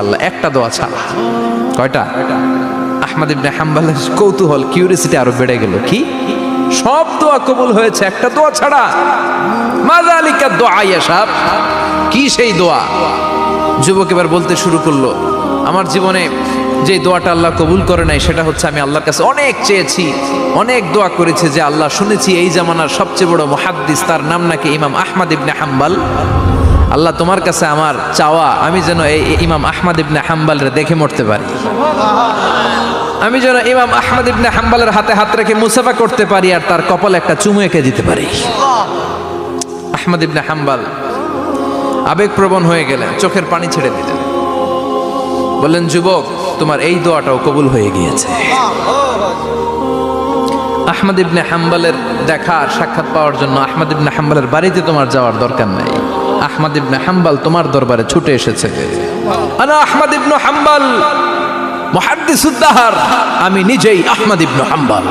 আল্লাহ একটা দোয়া ছাড়া। কয়টা? আহমদ ইবনে হাম্বলের কৌতূহল, কিউরিসিটি আরো বেড়ে গেল। কি সব দোয়া কবুল হয়েছে, একটা দোয়া ছাড়া? মাযালিকা দোয়া ইয়া শাব, কি সেই দোয়া? যুবক এবার বলতে শুরু করলো, আমার জীবনে যে দোয়াটা আল্লাহ কবুল করে নাই সেটা হচ্ছে আমি আল্লাহর কাছে অনেক চেয়েছি, অনেক দোয়া করেছি যে আল্লাহ, শুনেছি এই জামানার সবচেয়ে বড় মুহাদ্দিস, তার নাম নাকি ইমাম আহমদ ইবনে হাম্বল। আল্লাহ তোমার কাছে আমার চাওয়া, আমি যেন এই ইমাম আহমদ ইবনে হাম্বলরে দেখে মরতে পারি, আমি যেন ইমাম আহমদ ইবনে হাম্বলের হাতে হাত রেখে মুসাফা করতে পারি আর তার কপালে একটা চুমু এঁকে দিতে পারি। আহমদ ইবনে হাম্বল আবেগপ্রবণ হয়ে গেলেন, চোখের পানি ছেড়ে দিলেন, বললেন, যুবক, তোমার এই দোয়াটাও কবুল হয়ে গিয়েছে। আহমদ ইবনে হাম্বলের দেখা আর সাক্ষাৎ পাওয়ার জন্য আহমদ ইবনে হাম্বলের বাড়িতে তোমার যাওয়ার দরকার নাই, আহমদ ইবনে হাম্বল তোমার দরবারে ছুটে এসেছে। আনা আহমদ ইবনে হাম্বল মুহাদ্দিসুদ দাহর, আমি নিজেই আহমদ ইবনে হাম্বল।